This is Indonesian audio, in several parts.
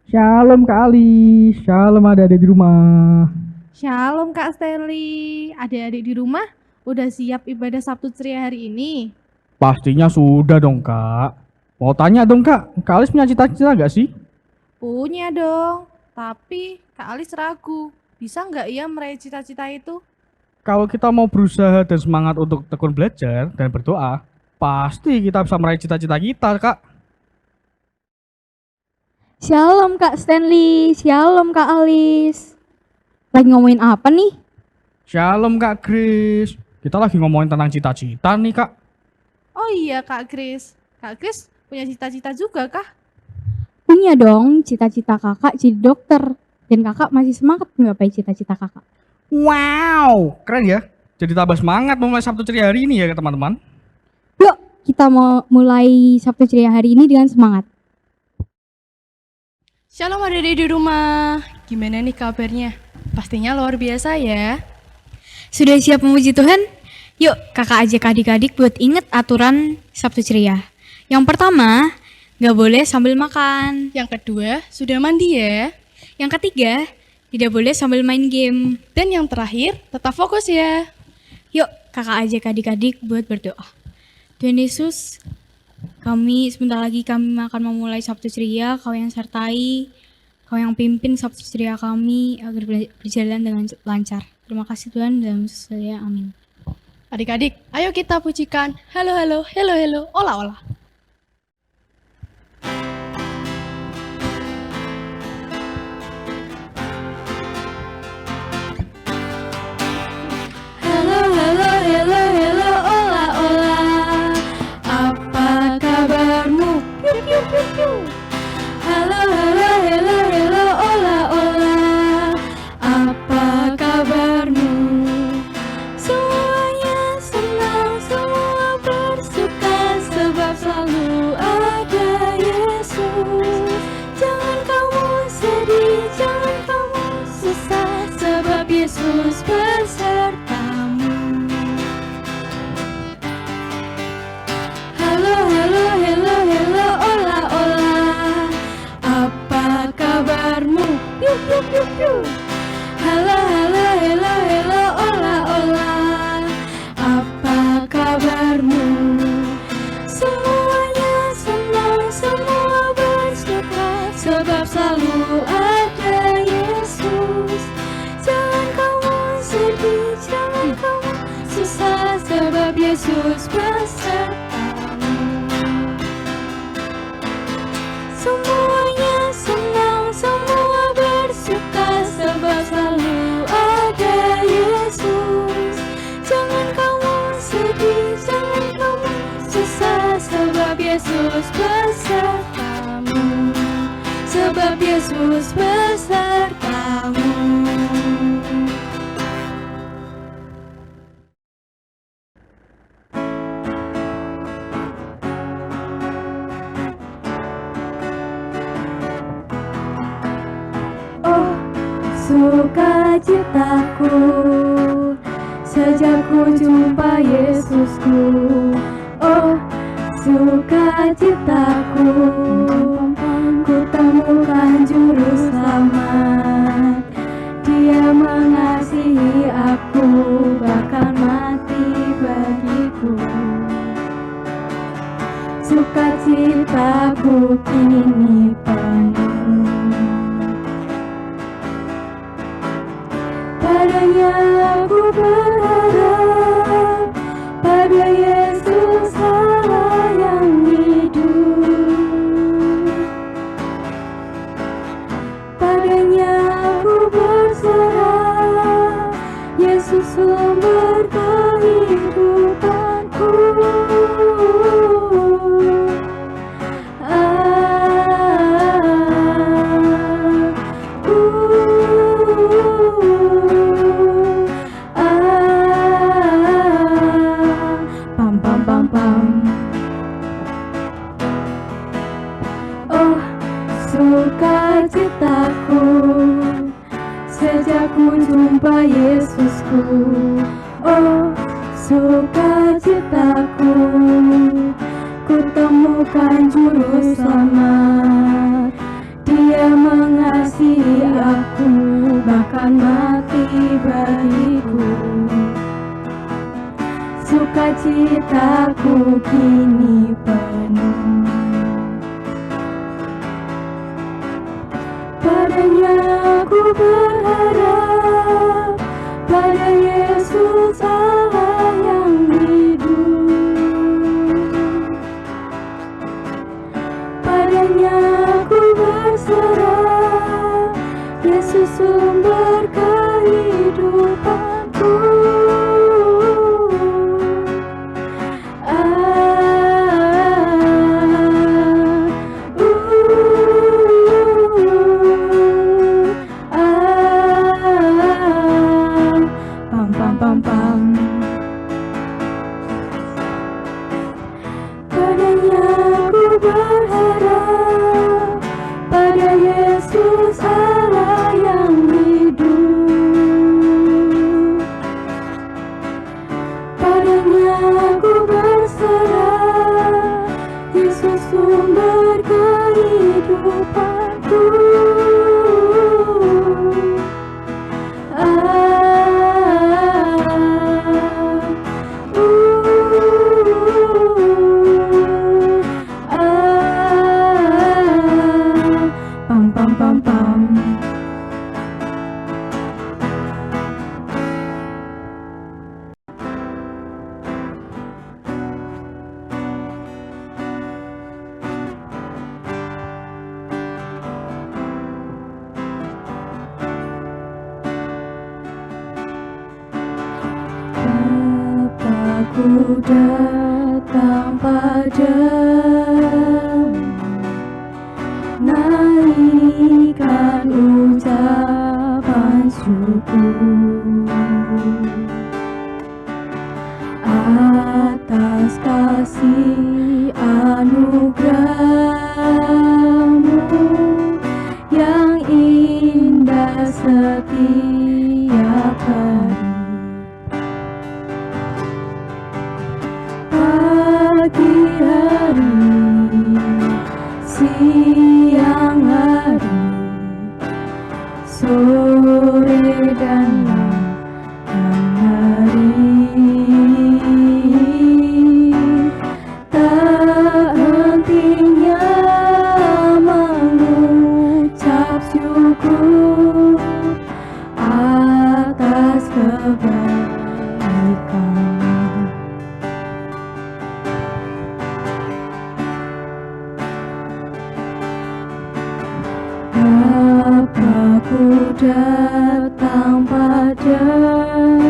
Shalom Kak Ali, shalom adik-adik di rumah. Shalom Kak Stanley, adik-adik di rumah udah siap ibadah Sabtu ceria hari ini? Pastinya sudah dong Kak. Mau tanya dong Kak, Kak Alis punya cita-cita gak sih? Punya dong, tapi Kak Alis ragu, bisa nggak ya meraih cita-cita itu? Kalau kita mau berusaha dan semangat untuk tekun belajar dan berdoa, pasti kita bisa meraih cita-cita kita Kak. Shalom Kak Stanley, shalom Kak Alis. Lagi ngomongin apa nih? Shalom Kak Grace. Kita lagi ngomongin tentang cita-cita nih Kak. Oh iya Kak Kris punya cita-cita juga kah? Punya dong cita-cita kakak jadi dokter. Dan kakak masih semangat menggapai cita-cita kakak. Wow, keren ya. Jadi tambah semangat memulai Sabtu ceria hari ini ya teman-teman. Yuk kita mau mulai Sabtu ceria hari ini dengan semangat. Shalom adik-adik di rumah, gimana nih kabarnya? Pastinya luar biasa ya. Sudah siap memuji Tuhan? Yuk kakak ajak adik-adik buat inget aturan Sabtu ceria. Yang pertama, gak boleh sambil makan. Yang kedua, sudah mandi ya. Yang ketiga, tidak boleh sambil main game. Dan yang terakhir, tetap fokus ya. Yuk kakak ajak adik-adik buat berdoa. Tuhan Yesus, sebentar lagi kami akan memulai Sabtu ceria. Kau yang sertai, Kau yang pimpin Sabtu ceria kami agar berjalan dengan lancar. Terima kasih Tuhan, dalam Yesus saya, amin. Adik-adik, ayo kita pujikan halo halo, hello hello, ola ola. Halo halo hello hello, ola ola. Apa kabarmu? Piu piu piu piu. Halo halo hello hello, ola ola. Apa kabarmu? Semuanya senang, semua bersuka, sebab selalu ada Yesus. Jangan kamu sedih, jangan kamu susah, sebab Yesus besertamu. Halo halo hello hello, ola ola. Apa kabarmu? Piu piu piu piu. Halo halo hello hello, ola ola. Apa kabarmu? Semuanya senang, semua bersuka, sebab selalu ada Yesus. Jangan kamu sedih, jangan kamu susah, sebab Yesus besertamu. Semuanya senang, semua bersuka, sebab selalu ada Yesus. Jangan kamu sedih, jangan kamu susah, sebab Yesus besertamu. Sebab Yesus besertamu. Oh, sukacitaku sejak ku jumpa Yesusku. Oh, sukacitaku ku temukan juru selamat. Dia mengasihi aku, bahkan mati bagiku. Sukacitaku kini penuh. Padanya aku berharap, pada Yesus Allah yang hidup. Padanya aku berserah, Yesus sumber kehidupanku. Pam pam pam pam. Oh, sukacitaku sejak ku jumpa Yesusku. Oh, sukacitaku ku temukan juru selamat. Dia Dia mengasihi aku, bahkan mati bagiku. Sukacitaku kini penuh. Padanya aku berharap, pada Yesus Allah yang hidup. Padanya aku berserah, Yesus sumber kehidupanku. Pam pam. Padanya aku berharap, pada Yesus Allah yang hidup. Padanya aku berserah, Yesus sumber kehidupanku. Aku datang padamu, naikkan ucapan syukur atas kasih anugerah-Mu yang indah setiap hari. Pagi hari, siang hari, sore dan malam hari, tak hentinya mengucap syukur atas kebaikan. Aku datang padamu,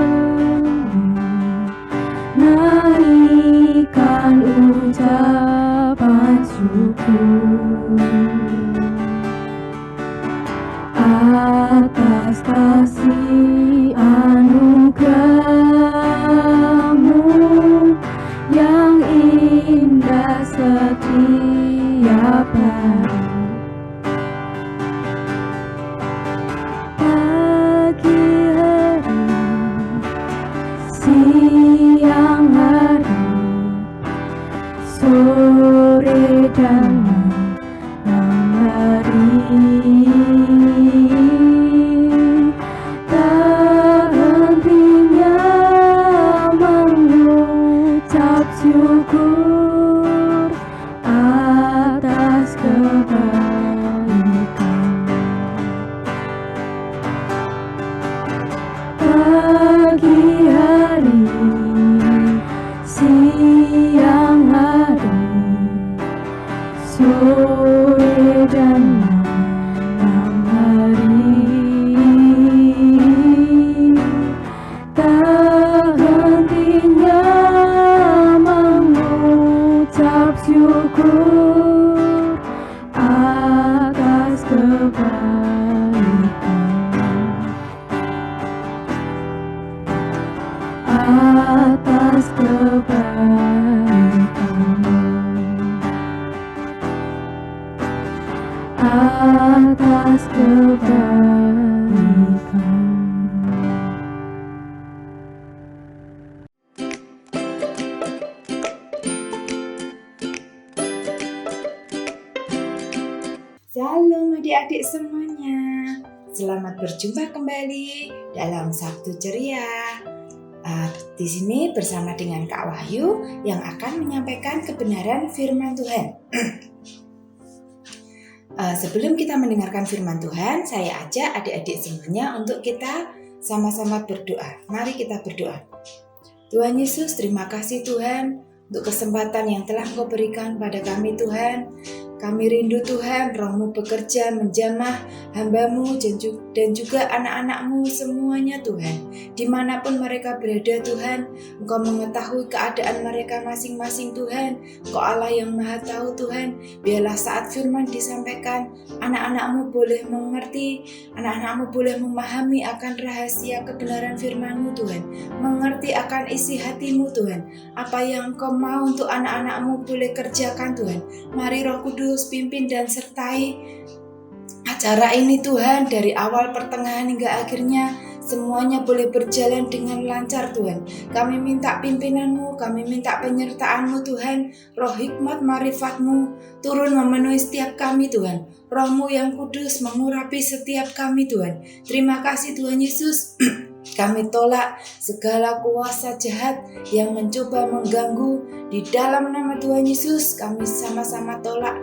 naikkan ucapan syukur atas kasih anugerah-Mu yang indah setiap hari. Siang hari, sore dan malam hari, tak hentinya mengucap syukur atas kebaikan. Pagi hari, siang hari, sore dan malam hari, tak hentinya mengucap syukur atas kebaikan. Atas kebaikan-Mu, atas kebaikan. Shalom adik-adik Selamat berjumpa kembali dalam Sabtu Ceria. Di sini bersama dengan Kak Wahyu yang akan menyampaikan kebenaran firman Tuhan. Sebelum kita mendengarkan firman Tuhan, saya ajak adik-adik semuanya untuk kita sama-sama berdoa. Mari kita berdoa. Tuhan Yesus, terima kasih Tuhan untuk kesempatan yang telah Engkau berikan pada kami Tuhan. Kami rindu Tuhan, Roh-Mu bekerja menjamah hamba-Mu dan juga anak-anak-Mu semuanya Tuhan. Dimanapun mereka berada Tuhan, Engkau mengetahui keadaan mereka masing-masing Tuhan. Engkau Allah yang Maha Tahu Tuhan. Biarlah saat firman disampaikan, anak-anak-Mu boleh mengerti, anak-anak-Mu boleh memahami akan rahasia kebenaran firman-Mu Tuhan. Mengerti akan isi hati-Mu Tuhan. Apa yang Engkau mau untuk anak-anak-Mu boleh kerjakan Tuhan. Mari Roh Kudus pimpin dan sertai acara ini Tuhan, dari awal pertengahan hingga akhirnya semuanya boleh berjalan dengan lancar Tuhan. Kami minta pimpinan-Mu, kami minta penyertaan-Mu Tuhan. Roh hikmat marifat-Mu turun memenuhi setiap kami Tuhan. Roh-Mu yang kudus mengurapi setiap kami Tuhan. Terima kasih Tuhan Yesus. Kami tolak segala kuasa jahat yang mencoba mengganggu. Di dalam nama Tuhan Yesus kami sama-sama tolak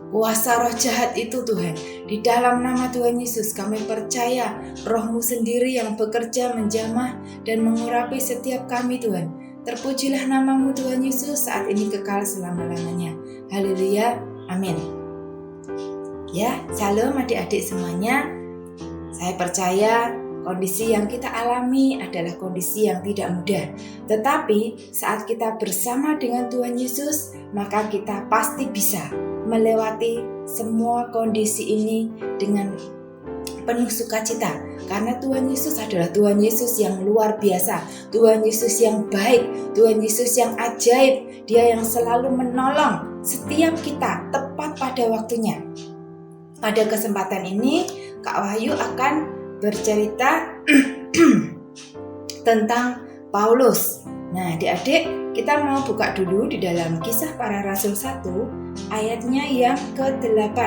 kuasa roh jahat itu Tuhan. Di dalam nama Tuhan Yesus kami percaya Roh-Mu sendiri yang bekerja menjamah dan mengurapi setiap kami Tuhan. Terpujilah nama-Mu Tuhan Yesus saat ini kekal selama-lamanya. Haleluya, amin. Ya, shalom adik-adik semuanya. Saya percaya kondisi yang kita alami adalah kondisi yang tidak mudah. Tetapi saat kita bersama dengan Tuhan Yesus, maka kita pasti bisa melewati semua kondisi ini dengan penuh sukacita. Karena Tuhan Yesus adalah Tuhan Yesus yang luar biasa, Tuhan Yesus yang baik, Tuhan Yesus yang ajaib. Dia yang selalu menolong setiap kita tepat pada waktunya. Pada kesempatan ini, Kak Wahyu akan bercerita tentang Paulus. Nah, adik-adik, kita mau buka dulu di dalam Kisah Para Rasul 1 ayatnya yang ke-8.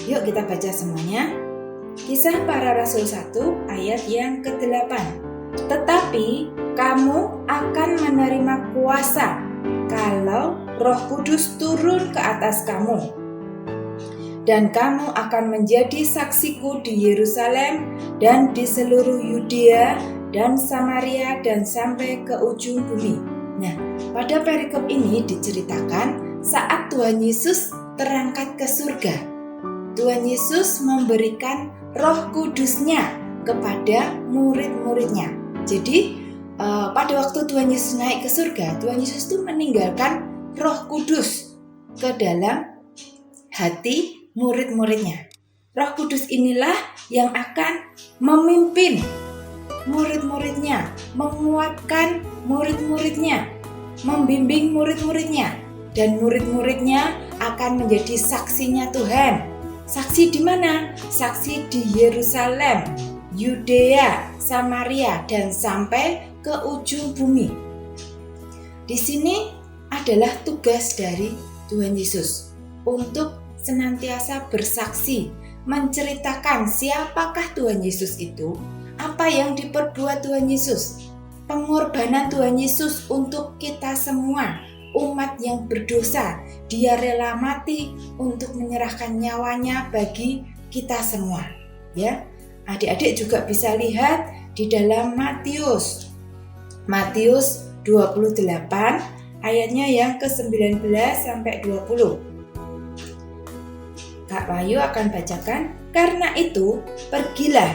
Yuk kita baca semuanya. Kisah Para Rasul 1 ayat yang ke-8. Tetapi kamu akan menerima kuasa kalau Roh Kudus turun ke atas kamu. Dan kamu akan menjadi saksiku di Yerusalem dan di seluruh Yudea dan Samaria dan sampai ke ujung bumi. Nah, pada perikop ini diceritakan saat Tuhan Yesus terangkat ke surga. Tuhan Yesus memberikan Roh Kudus-Nya kepada murid-muridnya. Jadi, pada waktu Tuhan Yesus naik ke surga, Tuhan Yesus itu meninggalkan Roh Kudus ke dalam hati murid-muridnya. Roh Kudus inilah yang akan memimpin murid-muridnya, menguatkan murid-muridnya, membimbing murid-muridnya, dan murid-muridnya akan menjadi saksinya Tuhan. Saksi di mana? Saksi di Yerusalem, Yudea, Samaria, dan sampai ke ujung bumi. Di sini adalah tugas dari Tuhan Yesus untuk senantiasa bersaksi, menceritakan siapakah Tuhan Yesus itu, apa yang diperbuat Tuhan Yesus, pengorbanan Tuhan Yesus untuk kita semua, umat yang berdosa. Dia rela mati untuk menyerahkan nyawanya bagi kita semua. Ya, adik-adik juga bisa lihat di dalam Matius 28 ayatnya yang ke-19 sampai 20. Kak Wahyu akan bacakan. Karena itu, pergilah,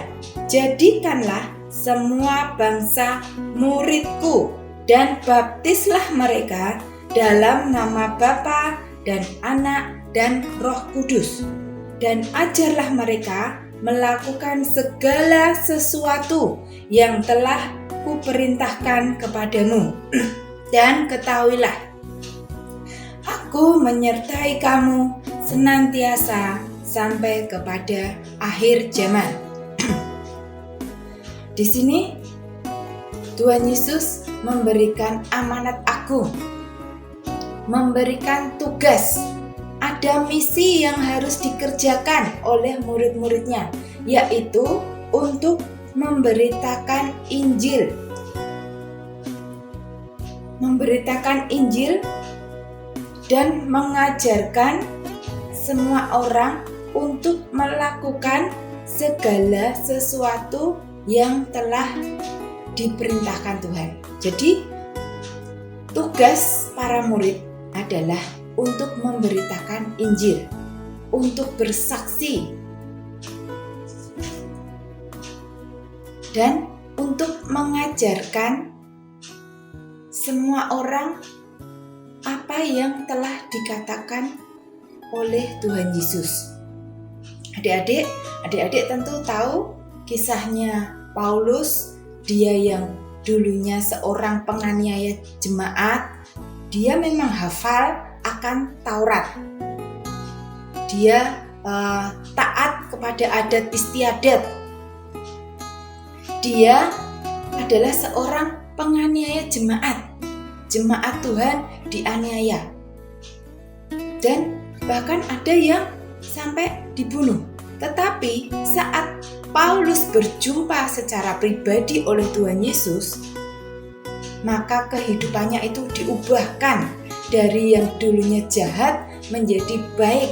jadikanlah semua bangsa muridku dan baptislah mereka dalam nama Bapa dan Anak dan Roh Kudus. Dan ajarlah mereka melakukan segala sesuatu yang telah kuperintahkan kepadamu. Dan ketahuilah, aku menyertai kamu senantiasa sampai kepada akhir zaman. Di sini Tuhan Yesus memberikan amanat agung, memberikan tugas. ada misi yang harus dikerjakan oleh murid-muridnya, yaitu untuk memberitakan Injil. Memberitakan Injil dan mengajarkan semua orang untuk melakukan segala sesuatu yang telah diperintahkan Tuhan. Jadi, tugas para murid adalah untuk memberitakan Injil, untuk bersaksi, dan untuk mengajarkan semua orang apa yang telah dikatakan oleh Tuhan Yesus. Adik-adik tentu tahu kisahnya Paulus, dia yang dulunya seorang penganiaya jemaat. Dia memang hafal akan Taurat. Dia taat kepada adat istiadat. Dia adalah seorang penganiaya jemaat. Jemaat Tuhan dianiaya. Dan bahkan ada yang sampai dibunuh. Tetapi saat Paulus berjumpa secara pribadi oleh Tuhan Yesus, maka kehidupannya itu diubahkan dari yang dulunya jahat menjadi baik.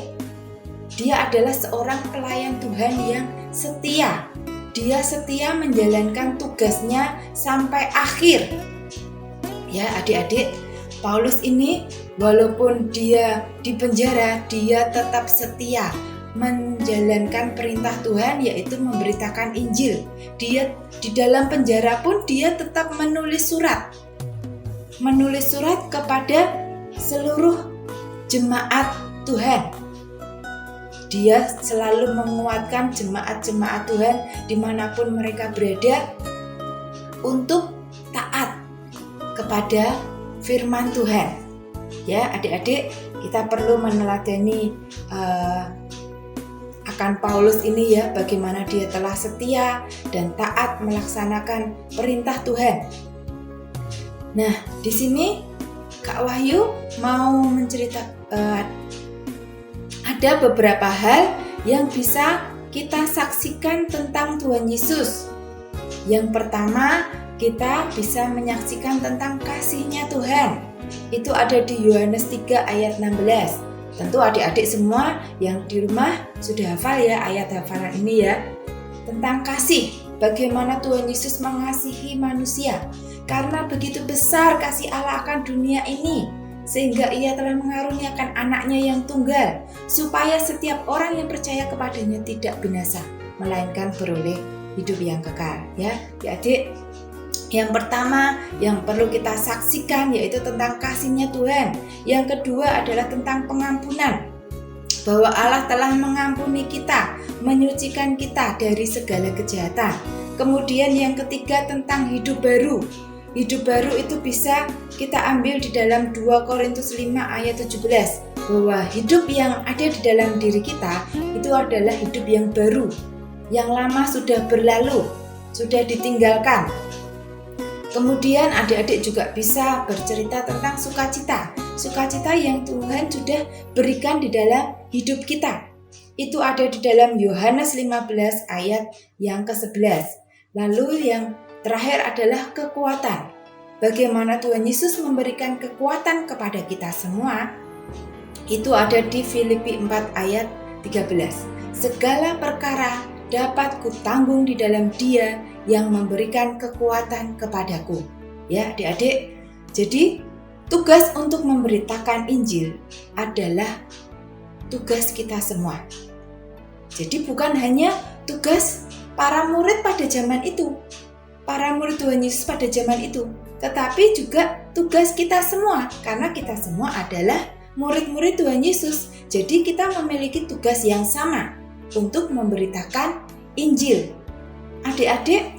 Dia adalah seorang pelayan Tuhan yang setia. Dia setia menjalankan tugasnya sampai akhir. Ya, adik-adik, Paulus ini walaupun dia di penjara, dia tetap setia menjalankan perintah Tuhan, yaitu memberitakan Injil. Dia di dalam penjara pun dia tetap menulis surat kepada seluruh jemaat Tuhan. Dia selalu menguatkan jemaat-jemaat Tuhan dimanapun mereka berada untuk taat kepada firman Tuhan. Ya, adik-adik, kita perlu meneladani akan Paulus ini ya, bagaimana dia telah setia dan taat melaksanakan perintah Tuhan. Nah, di sini Kak Wahyu mau menceritakan ada beberapa hal yang bisa kita saksikan tentang Tuhan Yesus. Yang pertama, kita bisa menyaksikan tentang kasih-Nya Tuhan. Itu ada di Yohanes 3 ayat 16. Tentu adik-adik semua yang di rumah sudah hafal ya ayat hafalan ini ya. Tentang kasih, bagaimana Tuhan Yesus mengasihi manusia. Karena begitu besar kasih Allah akan dunia ini, sehingga Ia telah mengaruniakan anaknya yang tunggal, supaya setiap orang yang percaya kepadanya tidak binasa, melainkan beroleh hidup yang kekal. Ya, adik-adik, yang pertama yang perlu kita saksikan yaitu tentang kasih-Nya Tuhan. Yang kedua adalah tentang pengampunan, bahwa Allah telah mengampuni kita, menyucikan kita dari segala kejahatan. Kemudian yang ketiga tentang hidup baru. Hidup baru itu bisa kita ambil di dalam 2 Korintus 5 ayat 17, bahwa hidup yang ada di dalam diri kita itu adalah hidup yang baru. Yang lama sudah berlalu, sudah ditinggalkan. Kemudian adik-adik juga bisa bercerita tentang sukacita. Sukacita yang Tuhan sudah berikan di dalam hidup kita. Itu ada di dalam Yohanes 15 ayat yang ke-11. Lalu yang terakhir adalah kekuatan. Bagaimana Tuhan Yesus memberikan kekuatan kepada kita semua. Itu ada di Filipi 4 ayat 13. Segala perkara dapat kutanggung di dalam Dia yang memberikan kekuatan kepadaku. Ya, adik-adik. Jadi, tugas untuk memberitakan Injil adalah tugas kita semua. Jadi bukan hanya tugas para murid pada zaman itu, para murid Tuhan Yesus pada zaman itu, tetapi juga tugas kita semua, karena kita semua adalah murid-murid Tuhan Yesus. Jadi kita memiliki tugas yang sama untuk memberitakan Injil. Adik-adik,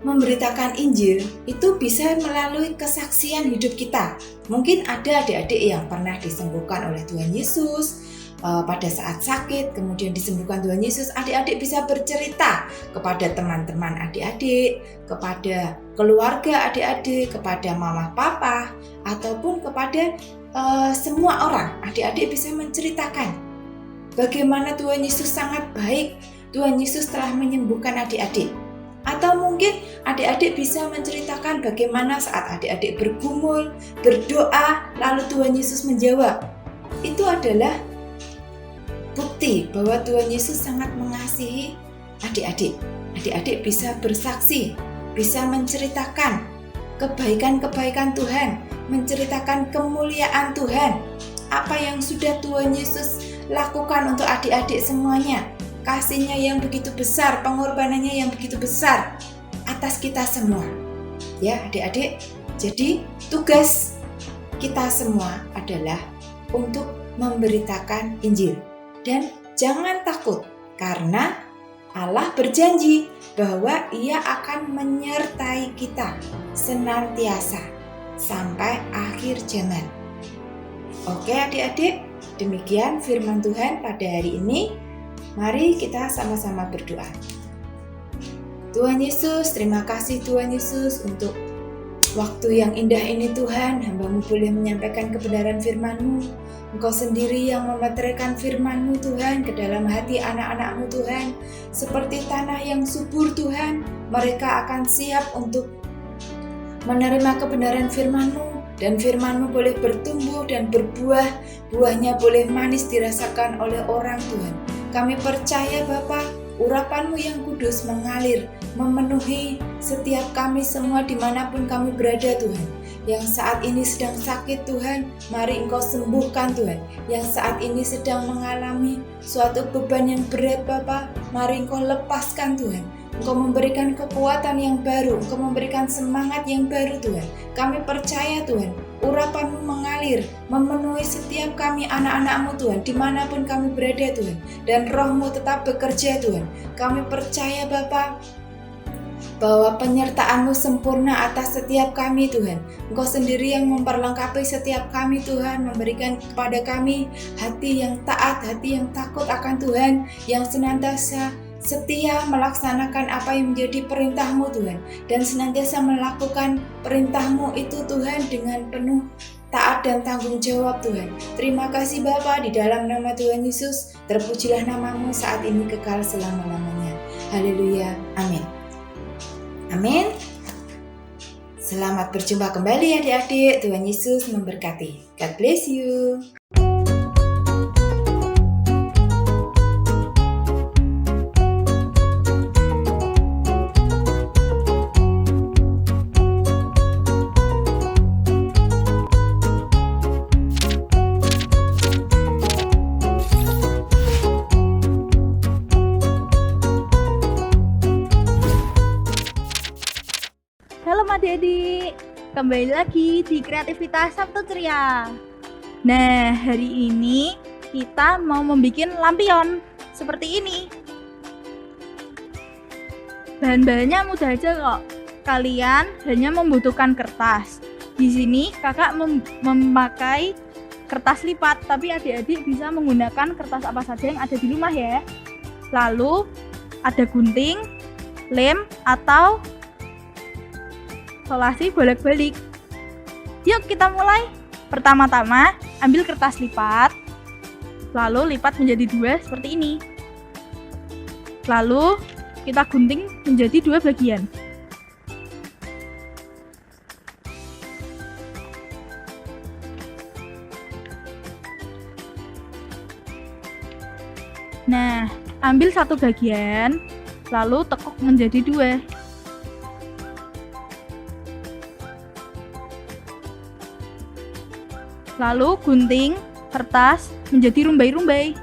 memberitakan Injil itu bisa melalui kesaksian hidup kita. Mungkin ada adik-adik yang pernah disembuhkan oleh Tuhan Yesus pada saat sakit, kemudian disembuhkan Tuhan Yesus. Adik-adik bisa bercerita kepada teman-teman adik-adik, kepada keluarga adik-adik, kepada mama papa, ataupun kepada semua orang, adik-adik bisa menceritakan bagaimana Tuhan Yesus sangat baik, Tuhan Yesus telah menyembuhkan adik-adik. Atau mungkin adik-adik bisa menceritakan bagaimana saat adik-adik bergumul, berdoa, lalu Tuhan Yesus menjawab. Itu adalah bukti bahwa Tuhan Yesus sangat mengasihi adik-adik. Adik-adik bisa bersaksi, bisa menceritakan kebaikan-kebaikan Tuhan, menceritakan kemuliaan Tuhan, apa yang sudah Tuhan Yesus lakukan untuk adik-adik semuanya, kasihnya yang begitu besar, pengorbanannya yang begitu besar atas kita semua. Ya adik-adik, jadi tugas kita semua adalah untuk memberitakan Injil. Dan jangan takut, karena Allah berjanji bahwa Ia akan menyertai kita senantiasa sampai akhir zaman. Oke adik-adik, demikian firman Tuhan pada hari ini. Mari kita sama-sama berdoa. Tuhan Yesus, terima kasih Tuhan Yesus untuk waktu yang indah ini Tuhan. Hamba-Mu boleh menyampaikan kebenaran firman-Mu. Engkau sendiri yang memeteraikan firman-Mu Tuhan ke dalam hati anak-anak-Mu Tuhan. Seperti tanah yang subur Tuhan, mereka akan siap untuk menerima kebenaran firman-Mu. Dan firman-Mu boleh bertumbuh dan berbuah, buahnya boleh manis dirasakan oleh orang Tuhan. Kami percaya Bapa, urapan-Mu yang kudus mengalir, memenuhi setiap kami semua dimanapun kami berada Tuhan. Yang saat ini sedang sakit Tuhan, mari Engkau sembuhkan Tuhan. Yang saat ini sedang mengalami suatu beban yang berat Bapa, mari Engkau lepaskan Tuhan. Engkau memberikan kekuatan yang baru, Engkau memberikan semangat yang baru Tuhan. Kami percaya Tuhan, urapan-Mu mengalir, memenuhi setiap kami anak-anak-Mu Tuhan, dimanapun kami berada Tuhan. Dan Roh-Mu tetap bekerja Tuhan. Kami percaya Bapa, bahwa penyertaan-Mu sempurna atas setiap kami Tuhan. Engkau sendiri yang memperlengkapi setiap kami Tuhan, memberikan kepada kami hati yang taat, hati yang takut akan Tuhan, yang senantiasa setia melaksanakan apa yang menjadi perintah-Mu Tuhan, dan senantiasa melakukan perintah-Mu itu Tuhan dengan penuh taat dan tanggung jawab Tuhan. Terima kasih Bapa, di dalam nama Tuhan Yesus, terpujilah nama-Mu saat ini kekal selama-lamanya. Haleluya, amin. Amin. Selamat berjumpa kembali adik-adik. Tuhan Yesus memberkati. God bless you. Halo adik-adik, kembali lagi di Kreativitas Sabtu Ceria. Nah, hari ini kita mau membuat lampion seperti ini. Bahan-bahannya mudah aja kok. Kalian hanya membutuhkan kertas. Di sini kakak memakai kertas lipat, tapi adik-adik bisa menggunakan kertas apa saja yang ada di rumah ya. Lalu ada gunting, lem, atau solasi bolak-balik. Yuk kita mulai. Pertama-tama ambil kertas lipat, lalu lipat menjadi dua seperti ini. Lalu kita gunting menjadi dua bagian. Nah, ambil satu bagian, lalu tekuk menjadi dua. Lalu gunting kertas menjadi rumbai-rumbai.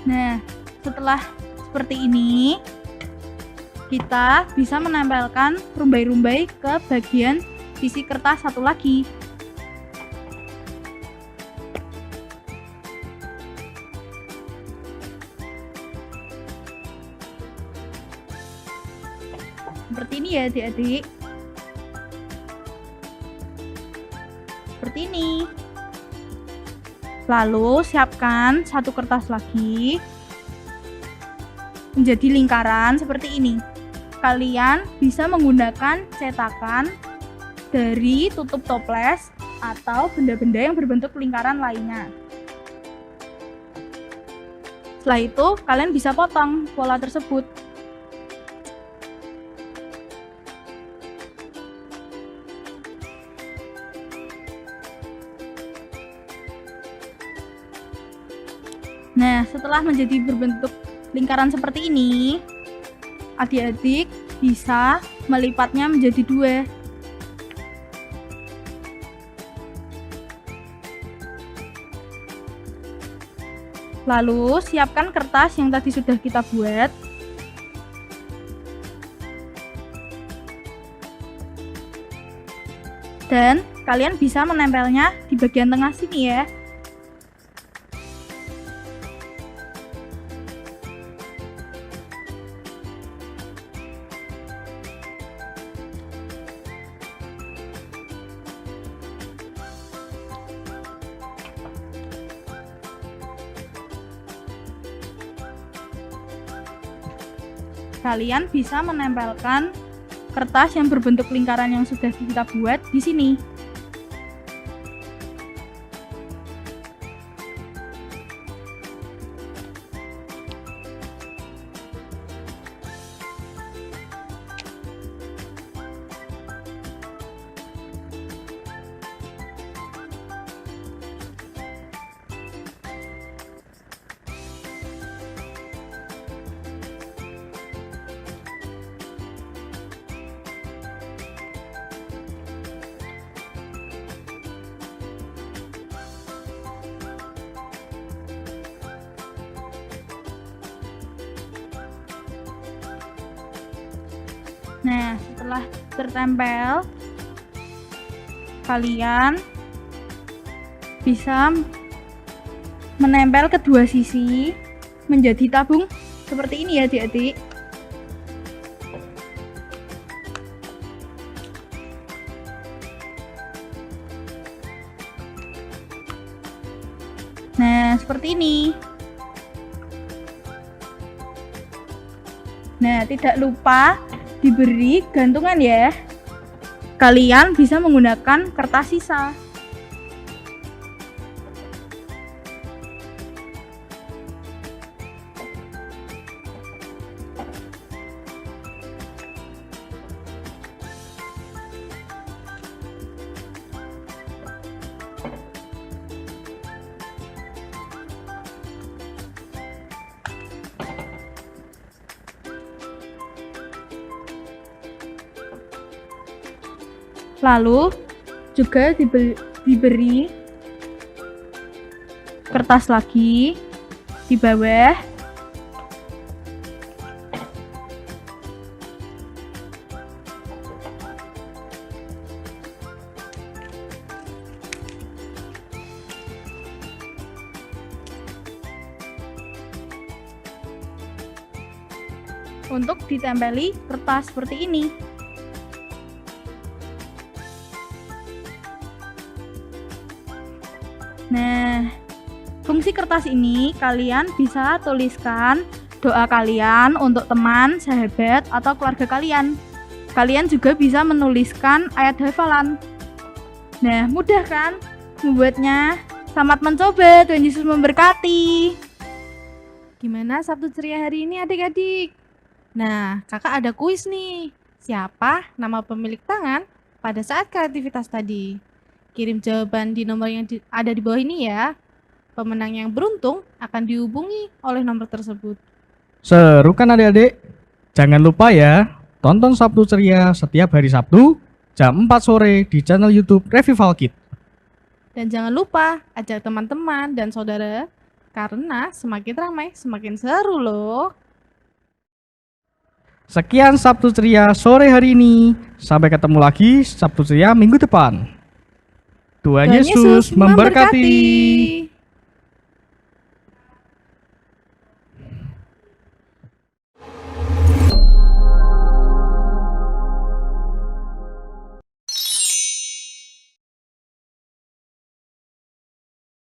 Nah, setelah seperti ini, kita bisa menempelkan rumbai-rumbai ke bagian sisi kertas satu lagi. Seperti ini ya adik-adik. Seperti ini. Lalu siapkan satu kertas lagi menjadi lingkaran seperti ini. Kalian bisa menggunakan cetakan dari tutup toples atau benda-benda yang berbentuk lingkaran lainnya. Setelah itu, kalian bisa potong pola tersebut. Nah, setelah menjadi berbentuk lingkaran seperti ini, adik-adik bisa melipatnya menjadi 2. Lalu, siapkan kertas yang tadi sudah kita buat. Dan kalian bisa menempelnya di bagian tengah sini ya. Kalian bisa menempelkan kertas yang berbentuk lingkaran yang sudah kita buat di sini. Nah, setelah tertempel, kalian bisa menempel kedua sisi menjadi tabung seperti ini ya adik-adik. Nah, seperti ini. Nah, tidak lupa diberi gantungan ya. Kalian bisa menggunakan kertas sisa. Lalu juga diberi kertas lagi di bawah. Untuk ditempeli kertas seperti ini. Nah, fungsi kertas ini kalian bisa tuliskan doa kalian untuk teman, sahabat, atau keluarga kalian. Kalian juga bisa menuliskan ayat hafalan. Nah, mudah kan membuatnya? Selamat mencoba, Tuhan Yesus memberkati. Gimana Sabtu ceria hari ini adik-adik? Nah, kakak ada kuis nih. Siapa nama pemilik tangan pada saat kreativitas tadi? Kirim jawaban di nomor yang ada di bawah ini ya. Pemenang yang beruntung akan dihubungi oleh nomor tersebut. Seru kan adik-adik? Jangan lupa ya, tonton Sabtu Ceria setiap hari Sabtu jam 4 sore di channel YouTube Revival Kids. Dan jangan lupa ajak teman-teman dan saudara Karena semakin ramai, semakin seru loh. Sekian Sabtu Ceria sore hari ini. Sampai ketemu lagi Sabtu Ceria minggu depan. Tuhan Yesus memberkati.